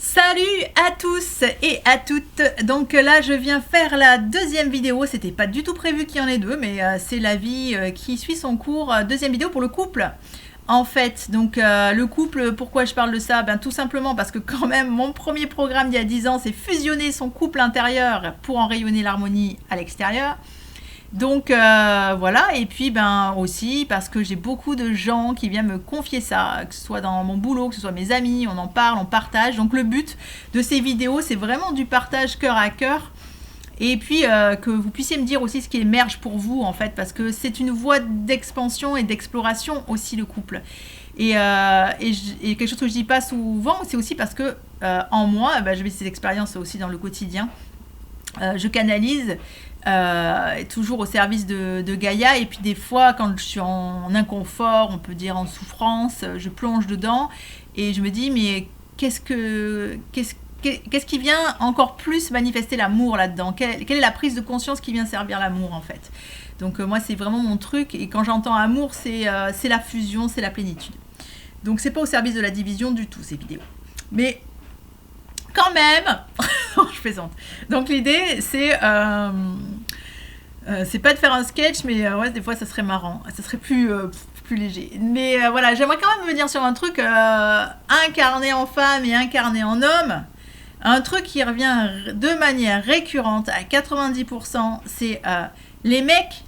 Salut à tous et à toutes. Donc là je viens faire la deuxième vidéo. C'était pas du tout prévu qu'il y en ait deux, mais c'est la vie qui suit son cours. Deuxième vidéo pour le couple. En fait, donc le couple, pourquoi je parle de ça? Tout simplement parce que quand même mon premier programme il y a 10 ans, c'est fusionner son couple intérieur pour en rayonner l'harmonie à l'extérieur. Donc voilà, et puis aussi parce que j'ai beaucoup de gens qui viennent me confier ça, que ce soit dans mon boulot, que ce soit mes amis, on en parle, on partage. Donc le but de ces vidéos, c'est vraiment du partage cœur à cœur. Et puis que vous puissiez me dire aussi ce qui émerge pour vous en fait, parce que c'est une voie d'expansion et d'exploration aussi le couple. Et quelque chose que je dis pas souvent, c'est aussi parce que en moi, je vis ces expériences aussi dans le quotidien. Je canalise toujours au service de Gaïa, et puis des fois quand je suis en inconfort, on peut dire en souffrance, je plonge dedans et je me dis mais qu'est-ce qui vient encore plus manifester l'amour là-dedans, quelle est la prise de conscience qui vient servir l'amour en fait. Donc moi c'est vraiment mon truc, et quand j'entends amour c'est la fusion, c'est la plénitude. Donc c'est pas au service de la division du tout ces vidéos, mais quand même je plaisante. Donc l'idée c'est pas de faire un sketch, mais ouais, des fois ça serait marrant, ça serait plus léger. Mais voilà, j'aimerais quand même venir sur un truc incarné en femme et incarné en homme. Un truc qui revient de manière récurrente à 90%, c'est les mecs,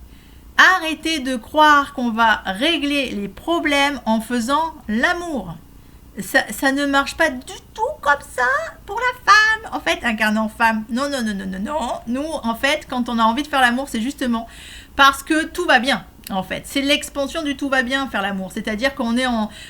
arrêtez de croire qu'on va régler les problèmes en faisant l'amour. Ça ne marche pas du tout comme ça pour la femme. En fait, incarné en femme, non. Nous, en fait, quand on a envie de faire l'amour, c'est justement parce que tout va bien. En fait, c'est l'expansion du tout va bien faire l'amour. C'est-à-dire qu'on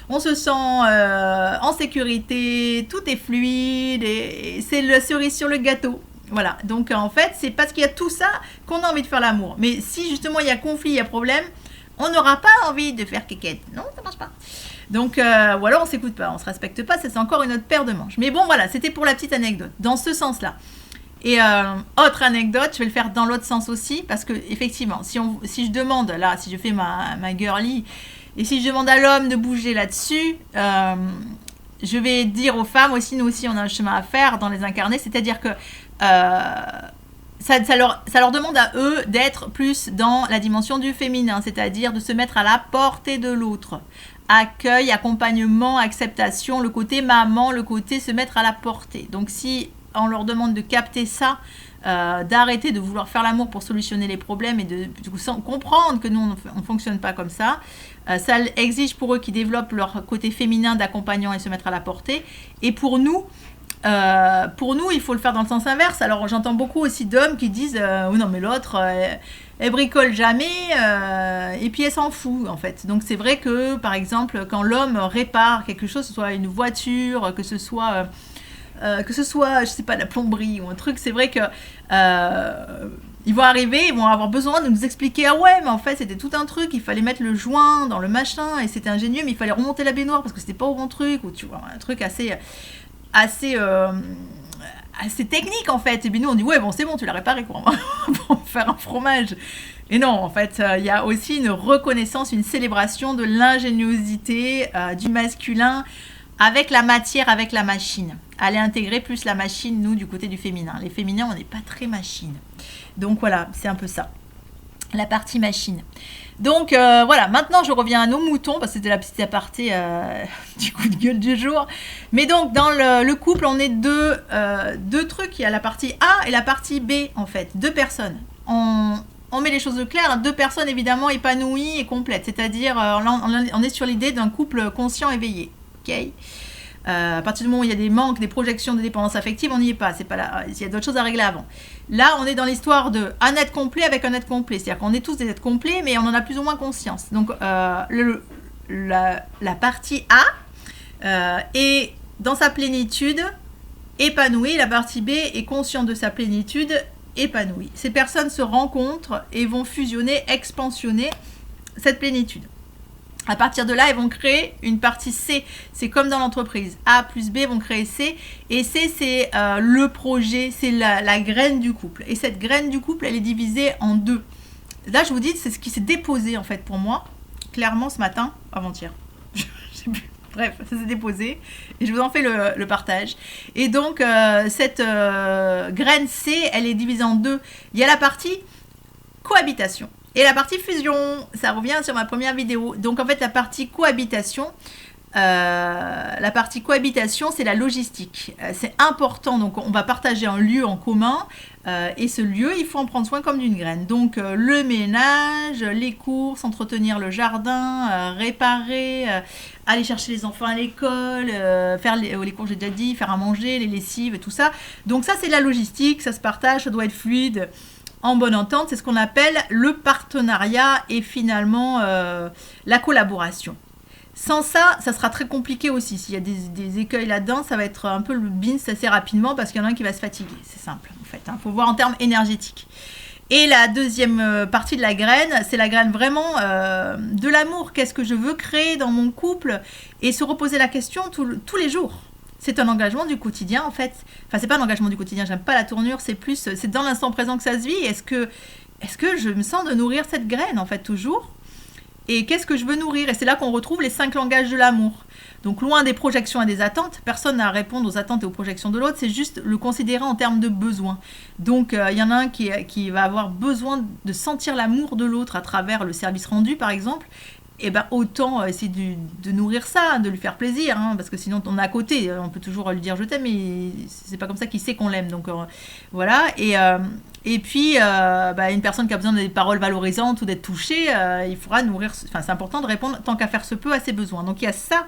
on se sent en sécurité, tout est fluide et c'est le cerise sur le gâteau. Voilà. Donc en fait, c'est parce qu'il y a tout ça qu'on a envie de faire l'amour. Mais si justement il y a conflit, il y a problème, on n'aura pas envie de faire kékette. Non, ça marche pas. Donc, ou alors on s'écoute pas, on se respecte pas, ça c'est encore une autre paire de manches. Mais bon, voilà, c'était pour la petite anecdote, dans ce sens-là. Et autre anecdote, je vais le faire dans l'autre sens aussi, parce que effectivement, si je demande, là, si je fais ma girly, et si je demande à l'homme de bouger là-dessus, je vais dire aux femmes aussi, nous aussi on a un chemin à faire dans les incarnés, c'est-à-dire que ça leur demande à eux d'être plus dans la dimension du féminin, c'est-à-dire de se mettre à la portée de l'autre. Accueil, accompagnement, acceptation, le côté maman, le côté se mettre à la portée. Donc si on leur demande de capter ça, d'arrêter de vouloir faire l'amour pour solutionner les problèmes et de comprendre que nous on ne fonctionne pas comme ça, ça exige pour eux qu'ils développent leur côté féminin d'accompagnant et se mettre à la portée. Et pour nous, il faut le faire dans le sens inverse. Alors j'entends beaucoup aussi d'hommes qui disent oh non mais l'autre elle bricole jamais et puis elle s'en fout en fait. Donc c'est vrai que par exemple quand l'homme répare quelque chose, que ce soit une voiture, que ce soit je sais pas la plomberie ou un truc, c'est vrai que ils vont arriver, ils vont avoir besoin de nous expliquer ah ouais mais en fait c'était tout un truc, il fallait mettre le joint dans le machin et c'était ingénieux, mais il fallait remonter la baignoire parce que c'était pas au bon truc, ou tu vois un truc assez technique en fait. Et puis nous on dit ouais bon c'est bon tu l'as réparé quoi, pour faire un fromage. Et non en fait il y a aussi une reconnaissance, une célébration de l'ingéniosité du masculin avec la matière, avec la machine. Aller intégrer plus la machine, nous du côté du féminin. Les féminins on n'est pas très machine. Donc voilà, c'est un peu ça. La partie machine. Donc voilà, maintenant je reviens à nos moutons, parce que c'était la petite aparté du coup de gueule du jour. Mais donc dans le couple, on est deux trucs, il y a la partie A et la partie B en fait, deux personnes. On met les choses au clair, deux personnes évidemment épanouies et complètes, c'est-à-dire on est sur l'idée d'un couple conscient éveillé. Ok. À partir du moment où il y a des manques, des projections de dépendance affective, on n'y est pas. C'est pas là. Il y a d'autres choses à régler avant. Là, on est dans l'histoire de un être complet avec un être complet. C'est-à-dire qu'on est tous des êtres complets, mais on en a plus ou moins conscience. Donc, la partie A est dans sa plénitude épanouie. La partie B est consciente de sa plénitude épanouie. Ces personnes se rencontrent et vont fusionner, expansionner cette plénitude. À partir de là, ils vont créer une partie C. C'est comme dans l'entreprise. A plus B vont créer C. Et C, c'est le projet, c'est la graine du couple. Et cette graine du couple, elle est divisée en deux. Là, je vous dis, c'est ce qui s'est déposé, en fait, pour moi, clairement, ce matin, avant-hier. Je sais plus. Bref, ça s'est déposé et je vous en fais le partage. Et donc, cette graine C, elle est divisée en deux. Il y a la partie cohabitation et la partie fusion. Ça revient sur ma première vidéo. Donc, en fait, la partie cohabitation, c'est la logistique. C'est important. Donc, on va partager un lieu en commun. Et ce lieu, il faut en prendre soin comme d'une graine. Donc, le ménage, les courses, entretenir le jardin, réparer, aller chercher les enfants à l'école, faire les courses, j'ai déjà dit, faire à manger, les lessives et tout ça. Donc, ça, c'est la logistique. Ça se partage, ça doit être fluide, en bonne entente. C'est ce qu'on appelle le partenariat et finalement la collaboration. Sans ça, ça sera très compliqué aussi. S'il y a des écueils là-dedans, ça va être un peu le bins assez rapidement parce qu'il y en a un qui va se fatiguer. C'est simple, en fait. Faut voir en termes énergétiques. Et la deuxième partie de la graine, c'est la graine vraiment de l'amour. Qu'est-ce que je veux créer dans mon couple? Et se reposer la question tous les jours. C'est un engagement du quotidien, en fait. Enfin, c'est pas un engagement du quotidien, j'aime pas la tournure, c'est dans l'instant présent que ça se vit. Est-ce que je me sens de nourrir cette graine, en fait, toujours? Et qu'est-ce que je veux nourrir? Et c'est là qu'on retrouve les 5 langages de l'amour. Donc, loin des projections et des attentes, personne n'a à répondre aux attentes et aux projections de l'autre, c'est juste le considérer en termes de besoins. Donc, il y en a un qui va avoir besoin de sentir l'amour de l'autre à travers le service rendu, par exemple. Et ben autant essayer de nourrir ça, de lui faire plaisir, hein, parce que sinon on est à côté, on peut toujours lui dire je t'aime, mais c'est pas comme ça qu'il sait qu'on l'aime. Donc voilà. Et puis une personne qui a besoin des paroles valorisantes ou d'être touchée, il faudra nourrir. Enfin, c'est important de répondre tant qu'à faire se peut à ses besoins. Donc il y a ça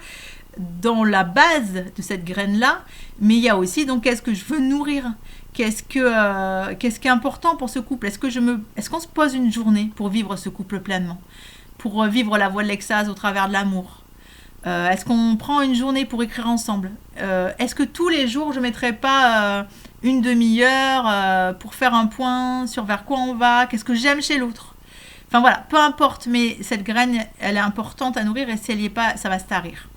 dans la base de cette graine là, mais il y a aussi donc qu'est-ce que je veux nourrir. Qu'est-ce qui est important pour ce couple? Est-ce qu'on se pose une journée pour vivre ce couple pleinement? Pour vivre la voie de l'extase au travers de l'amour? Est-ce qu'on prend une journée pour écrire ensemble? Est-ce que tous les jours, je ne mettrai pas une demi-heure pour faire un point sur vers quoi on va? Qu'est-ce que j'aime chez l'autre? Enfin voilà, peu importe, mais cette graine, elle est importante à nourrir et si elle n'y est pas, ça va se tarir.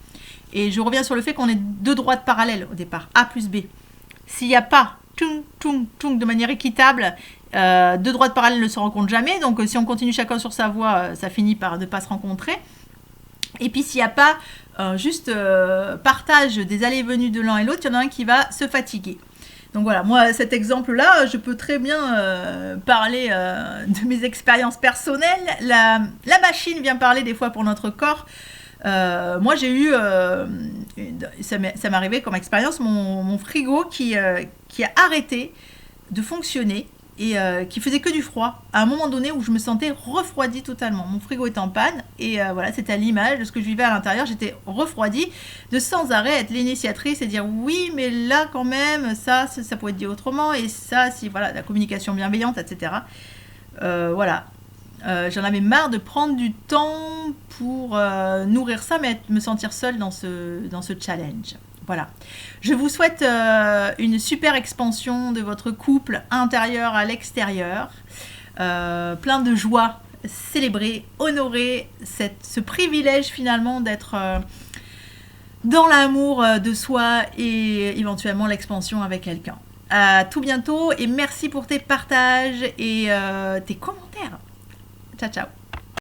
Et je reviens sur le fait qu'on est deux droites parallèles au départ, A plus B. S'il n'y a pas de manière équitable, deux droites parallèles ne se rencontrent jamais, donc si on continue chacun sur sa voie, ça finit par ne pas se rencontrer. Et puis s'il n'y a pas juste partage des allées et venues de l'un et l'autre, il y en a un qui va se fatiguer. Donc voilà, moi cet exemple-là, je peux très bien parler de mes expériences personnelles. La machine vient parler des fois pour notre corps. Moi j'ai eu, ça m'est arrivé comme expérience, mon frigo qui a arrêté de fonctionner et qui faisait que du froid à un moment donné où je me sentais refroidie totalement. Mon frigo était en panne et voilà, c'était à l'image de ce que je vivais à l'intérieur. J'étais refroidie, de sans arrêt être l'initiatrice et dire oui mais là quand même ça pourrait être dit autrement et ça si voilà la communication bienveillante etc. Voilà. J'en avais marre de prendre du temps pour nourrir ça, mais me sentir seule dans ce challenge. Voilà. Je vous souhaite une super expansion de votre couple intérieur à l'extérieur. Plein de joie, célébrer, honorer ce privilège finalement d'être dans l'amour de soi et éventuellement l'expansion avec quelqu'un. À tout bientôt et merci pour tes partages et tes commentaires. Ciao, ciao.